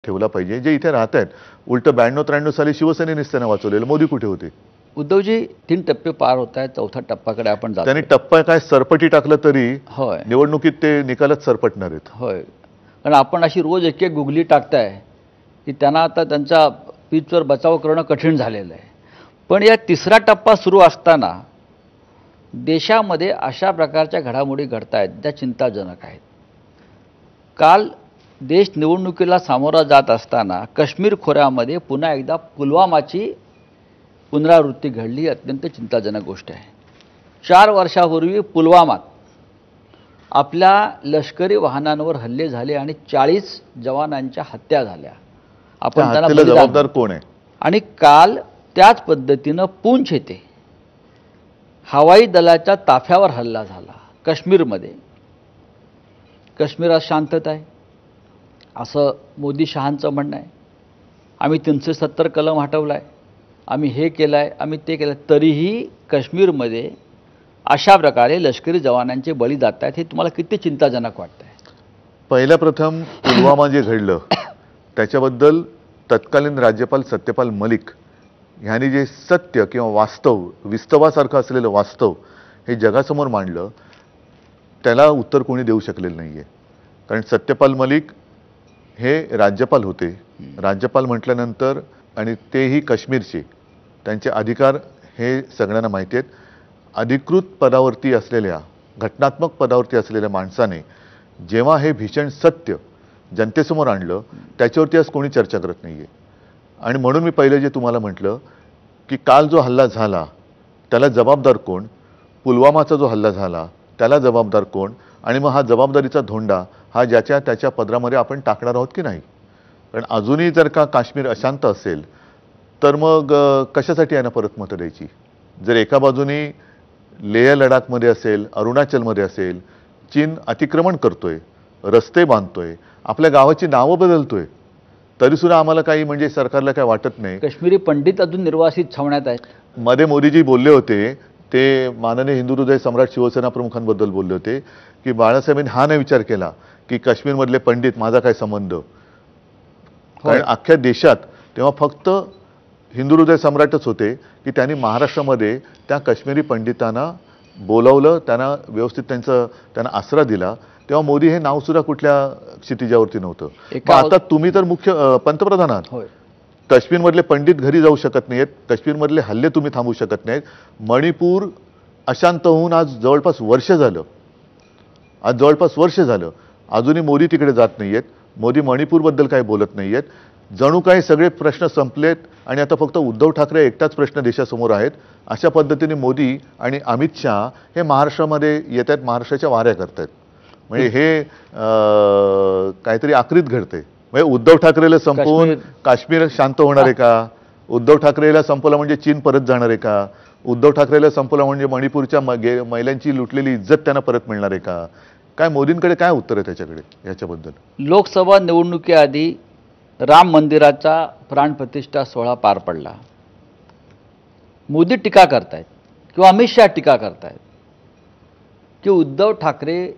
ठेवला पाहिजे. जे इथे राहत आहेत, उलटं 92-93 साली शिवसेनेनेच त्यांना वाचवलेलं. मोदी कुठे होते? उद्धवजी 3 टप्पे पार होत आहेत. चौथ्या टप्प्याकडे आपण जातो. त्यांनी टप्पा काय सरपटी टाकलं तरी होय निवडणुकीत ते निकालच सरपटणार आहेत. होय कारण आपण अशी रोज एक एक गुगली टाकताय की त्यांना आता त्यांच्या पिचवर बचाव करणं कठीण झालेलं आहे. पण या तिसरा टप्पा सुरू असताना देशामध्ये अशा प्रकारच्या घडामोडी घडत आहेत ज्या चिंताजनक आहेत. काल देश निवडणुकीला सामोरा जात असताना काश्मीर खोऱ्यामध्ये पुन्हा एकदा पुलवामाची पुनरावृत्ती घडली. अत्यंत चिंताजनक गोष्ट आहे. 4 वर्षापूर्वी पुलवामात आपल्या लष्करी वाहनांवर हल्ले झाले आणि 40 जवानांच्या हत्या झाल्या. आपण त्यांना जबाबदार कोण आहे? आणि काल त्याच पद्धतीनं पूंछ येथे हवाई दलाच्या ताफ्यावर हल्ला झाला काश्मीरमध्ये. काश्मीरात शांतता आहे असं मोदी शहांचं म्हणणं आहे. आम्ही 370 कलम हटवला आहे, आम्ही हे केलं आहे, आम्ही ते केलं. तरीही काश्मीरमध्ये अशा प्रकारे लष्करी जवानांचे बळी जात आहेत. हे तुम्हाला किती चिंताजनक वाटतं आहे? पहिल्या प्रथम पुलवामा जे घडलं त्याच्याबद्दल तत्कालीन राज्यपाल सत्यपाल मलिक यांनी जे सत्य किंवा वास्तव, विस्तवासारखं असलेलं वास्तव हे जगासमोर मांडलं, त्याला उत्तर कोणी देऊ शकलेलं नाही आहे. कारण सत्यपाल मलिक हे राज्यपाल होते. राज्यपाल म्हटल्यानंतर आणि तेही काश्मीरचे, त्यांचे अधिकार हे सगळ्यांना माहिती आहेत. अधिकृत पदावरती असलेल्या, घटनात्मक पदावरती असलेल्या माणसाने जेव्हा हे भीषण सत्य जनतेसमोर आणलं त्याच्यावरती आज कोणी चर्चा करत नाही आहे. आणि म्हणून मी पहिले जे तुम्हाला म्हटलं की काल जो हल्ला झाला त्याला जबाबदार कोण, पुलवामाचा जो हल्ला झाला त्याला जबाबदार कोण, आणि मग हा जबाबदारीचा धोंडा हा ज्याच्या त्याच्या पदरामध्ये आपण टाकणार आहोत की नाही. कारण अजूनही जर का काश्मीर अशांत असेल तर मग कशासाठी यांना परत मतं द्यायची? जर एका बाजूने लेह लडाखमध्ये असेल, अरुणाचलमध्ये असेल, चीन अतिक्रमण करतोय, रस्ते बांधतोय, आपल्या गावाची नावं बदलतोय, तरीसुद्धा आम्हाला काही म्हणजे सरकारला काय वाटत नाही. काश्मीरी पंडित अजून निर्वासित छावण्यात आहेत. मध्ये मोदीजी बोलले होते, ते माननीय हिंदू हृदय सम्राट शिवसेना प्रमुखांबद्दल बोलले होते की बाळासाहेबांनी हा नाही विचार केला की काश्मीरमधले पंडित माझा काय संबंध. कारण अख्ख्या देशात तेव्हा फक्त हिंदू हृदय सम्राटच होते की त्यांनी महाराष्ट्रामध्ये त्या काश्मीरी पंडितांना बोलावलं, त्यांना व्यवस्थित त्यांना आसरा दिला. तेव्हा मोदी हे नावसुद्धा कुठल्या क्षितिजावरती नव्हतं. आता तुम्ही तर मुख्य पंतप्रधान आहात. काश्मीरमधले पंडित घरी जाऊ शकत नाहीत, काश्मीरमधले हल्ले तुम्ही थांबवू शकत नाहीत. मणिपूर अशांत होऊन आज जवळपास वर्ष झालं, अजूनही मोदी तिकडे जात नाही आहेत. मोदी मणिपूरबद्दल काही बोलत नाही आहेत. जणू काही सगळे प्रश्न संपलेत आणि आता फक्त उद्धव ठाकरे एकटाच प्रश्न देशासमोर आहेत. अशा पद्धतीने मोदी आणि अमित शहा हे महाराष्ट्रामध्ये येत आहेत, महाराष्ट्राच्या वाऱ्या करत आहेत. म्हणजे हे काहीतरी आकृत घडते. म्हणजे उद्धव ठाकरेला संपवून काश्मीर शांत होणार आहे का? उद्धव ठाकरेला संपवलं म्हणजे चीन परत जाणार आहे का? उद्धव ठाकरेला संपवलं म्हणजे मणिपूरच्या महिलांची लुटलेली इज्जत त्यांना परत मिळणार आहे का? काय मोदींकडे काय उत्तर आहे त्याच्याकडे याच्याबद्दल? लोकसभा निवडणुकीआधी राम मंदिराचा प्राणप्रतिष्ठा सोहळा पार पडला. मोदी टीका करतायत किंवा अमित शहा टीका करतायत की उद्धव ठाकरे